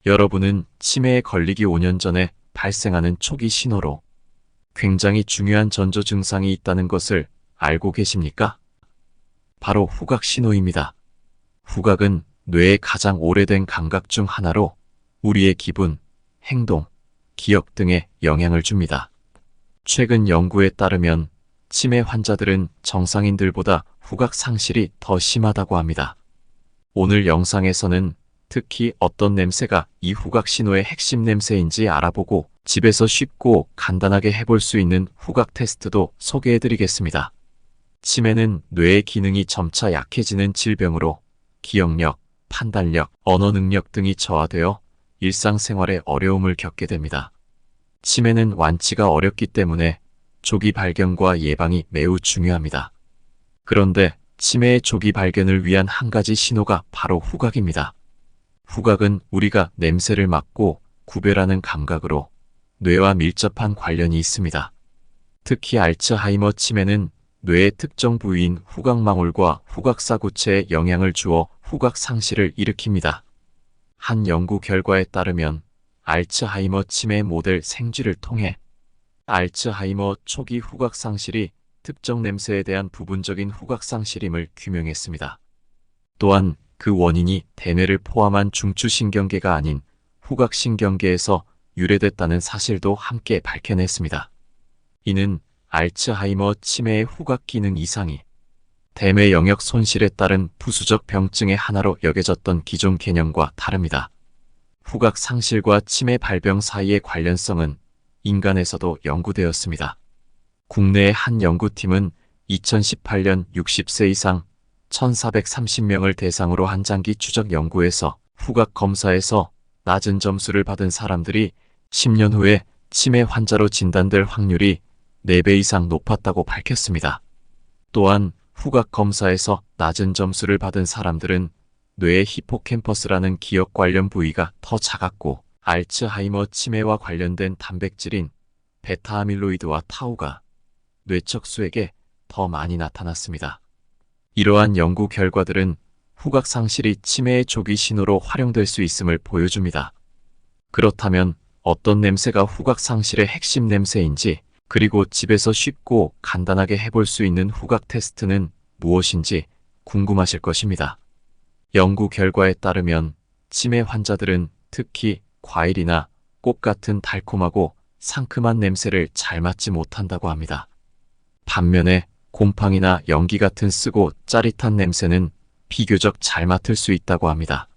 여러분은 치매에 걸리기 5년 전에 발생하는 초기 신호로 굉장히 중요한 전조 증상이 있다는 것을 알고 계십니까? 바로 후각 신호입니다. 후각은 뇌의 가장 오래된 감각 중 하나로 우리의 기분, 행동, 기억 등에 영향을 줍니다. 최근 연구에 따르면 치매 환자들은 정상인들보다 후각 상실이 더 심하다고 합니다. 오늘 영상에서는 특히 어떤 냄새가 이 후각 신호의 핵심 냄새인지 알아보고 집에서 쉽고 간단하게 해볼 수 있는 후각 테스트도 소개해드리겠습니다. 치매는 뇌의 기능이 점차 약해지는 질병으로 기억력, 판단력, 언어 능력 등이 저하되어 일상생활에 어려움을 겪게 됩니다. 치매는 완치가 어렵기 때문에 조기 발견과 예방이 매우 중요합니다. 그런데 치매의 조기 발견을 위한 한 가지 신호가 바로 후각입니다. 후각은 우리가 냄새를 맡고 구별하는 감각으로 뇌와 밀접한 관련이 있습니다. 특히 알츠하이머 치매는 뇌의 특정 부위인 후각망울과 후각사구체에 영향을 주어 후각 상실을 일으킵니다. 한 연구 결과에 따르면 알츠하이머 치매 모델 생쥐를 통해 알츠하이머 초기 후각 상실이 특정 냄새에 대한 부분적인 후각 상실임을 규명했습니다. 또한 그 원인이 대뇌를 포함한 중추신경계가 아닌 후각신경계에서 유래됐다는 사실도 함께 밝혀냈습니다. 이는 알츠하이머 치매의 후각 기능 이상이 대뇌 영역 손실에 따른 부수적 병증의 하나로 여겨졌던 기존 개념과 다릅니다. 후각 상실과 치매 발병 사이의 관련성은 인간에서도 연구되었습니다. 국내의 한 연구팀은 2018년 60세 이상 1430명을 대상으로 한 장기 추적 연구에서 후각 검사에서 낮은 점수를 받은 사람들이 10년 후에 치매 환자로 진단될 확률이 4배 이상 높았다고 밝혔습니다. 또한 후각 검사에서 낮은 점수를 받은 사람들은 뇌의 히포캠퍼스라는 기억 관련 부위가 더 작았고 알츠하이머 치매와 관련된 단백질인 베타아밀로이드와 타우가 뇌척수에게 더 많이 나타났습니다. 이러한 연구 결과들은 후각 상실이 치매의 조기 신호로 활용될 수 있음을 보여줍니다. 그렇다면 어떤 냄새가 후각 상실의 핵심 냄새인지, 그리고 집에서 쉽고 간단하게 해볼 수 있는 후각 테스트는 무엇인지 궁금하실 것입니다. 연구 결과에 따르면 치매 환자들은 특히 과일이나 꽃 같은 달콤하고 상큼한 냄새를 잘 맡지 못한다고 합니다. 반면에 곰팡이나 연기 같은 쓰고 짜릿한 냄새는 비교적 잘 맡을 수 있다고 합니다.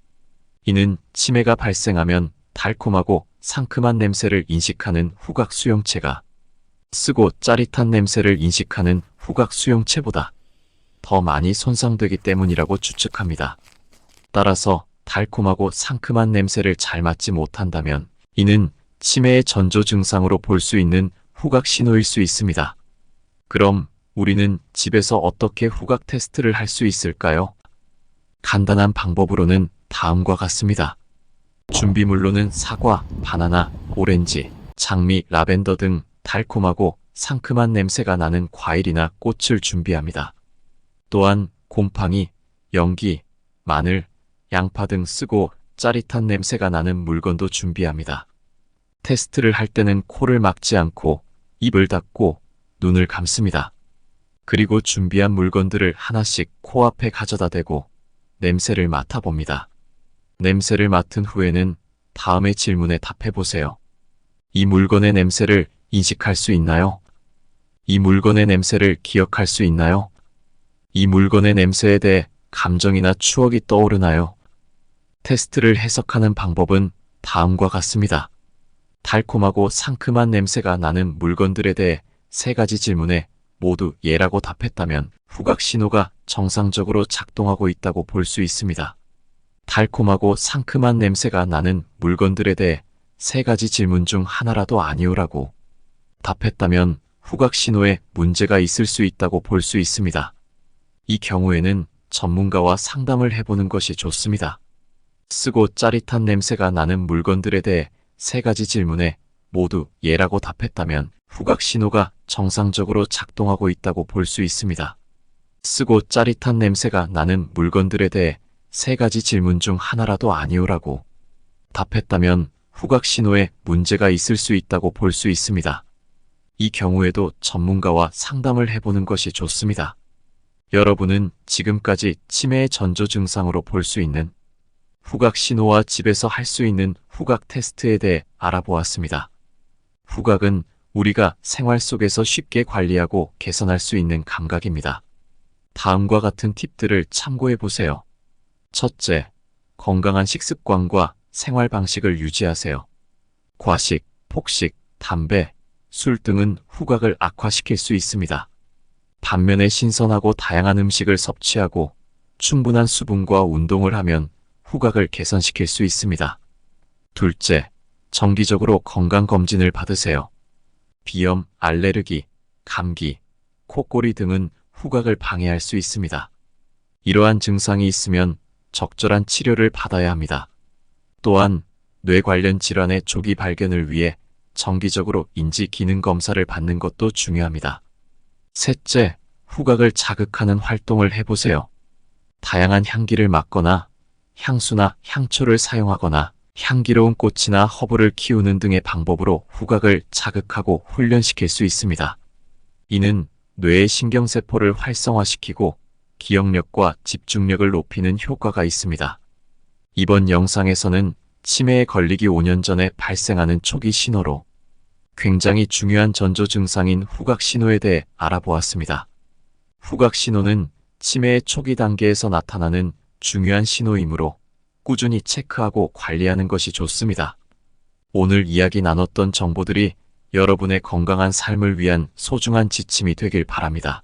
이는 치매가 발생하면 달콤하고 상큼한 냄새를 인식하는 후각 수용체가 쓰고 짜릿한 냄새를 인식하는 후각 수용체보다 더 많이 손상되기 때문이라고 추측합니다. 따라서 달콤하고 상큼한 냄새를 잘 맡지 못한다면 이는 치매의 전조 증상으로 볼 수 있는 후각 신호일 수 있습니다. 그럼 우리는 집에서 어떻게 후각 테스트를 할 수 있을까요? 간단한 방법으로는 다음과 같습니다. 준비물로는 사과, 바나나, 오렌지, 장미, 라벤더 등 달콤하고 상큼한 냄새가 나는 과일이나 꽃을 준비합니다. 또한 곰팡이, 연기, 마늘, 양파 등 쓰고 짜릿한 냄새가 나는 물건도 준비합니다. 테스트를 할 때는 코를 막지 않고 입을 닫고 눈을 감습니다. 그리고 준비한 물건들을 하나씩 코앞에 가져다 대고 냄새를 맡아봅니다. 냄새를 맡은 후에는 다음의 질문에 답해보세요. 이 물건의 냄새를 인식할 수 있나요? 이 물건의 냄새를 기억할 수 있나요? 이 물건의 냄새에 대해 감정이나 추억이 떠오르나요? 테스트를 해석하는 방법은 다음과 같습니다. 달콤하고 상큼한 냄새가 나는 물건들에 대해 3가지 질문에 모두 예라고 답했다면 후각 신호가 정상적으로 작동하고 있다고 볼 수 있습니다. 달콤하고 상큼한 냄새가 나는 물건들에 대해 3가지 질문 중 하나라도 아니오라고 답했다면 후각 신호에 문제가 있을 수 있다고 볼 수 있습니다. 이 경우에는 전문가와 상담을 해보는 것이 좋습니다. 쓰고 짜릿한 냄새가 나는 물건들에 대해 3가지 질문에 모두 예라고 답했다면 후각 신호가 정상적으로 작동하고 있다고 볼 수 있습니다. 쓰고 짜릿한 냄새가 나는 물건들에 대해 3가지 질문 중 하나라도 아니오라고 답했다면 후각 신호에 문제가 있을 수 있다고 볼 수 있습니다. 이 경우에도 전문가와 상담을 해보는 것이 좋습니다. 여러분은 지금까지 치매의 전조 증상으로 볼 수 있는 후각 신호와 집에서 할 수 있는 후각 테스트에 대해 알아보았습니다. 후각은 우리가 생활 속에서 쉽게 관리하고 개선할 수 있는 감각입니다. 다음과 같은 팁들을 참고해 보세요. 첫째, 건강한 식습관과 생활 방식을 유지하세요. 과식, 폭식, 담배, 술 등은 후각을 악화시킬 수 있습니다. 반면에 신선하고 다양한 음식을 섭취하고 충분한 수분과 운동을 하면 후각을 개선시킬 수 있습니다. 둘째, 정기적으로 건강검진을 받으세요. 비염, 알레르기, 감기, 코골이 등은 후각을 방해할 수 있습니다. 이러한 증상이 있으면 적절한 치료를 받아야 합니다. 또한 뇌 관련 질환의 조기 발견을 위해 정기적으로 인지 기능 검사를 받는 것도 중요합니다. 셋째, 후각을 자극하는 활동을 해보세요. 다양한 향기를 맡거나 향수나 향초를 사용하거나 향기로운 꽃이나 허브를 키우는 등의 방법으로 후각을 자극하고 훈련시킬 수 있습니다. 이는 뇌의 신경세포를 활성화시키고 기억력과 집중력을 높이는 효과가 있습니다. 이번 영상에서는 치매에 걸리기 5년 전에 발생하는 초기 신호로 굉장히 중요한 전조 증상인 후각 신호에 대해 알아보았습니다. 후각 신호는 치매의 초기 단계에서 나타나는 중요한 신호이므로 꾸준히 체크하고 관리하는 것이 좋습니다. 오늘 이야기 나눴던 정보들이 여러분의 건강한 삶을 위한 소중한 지침이 되길 바랍니다.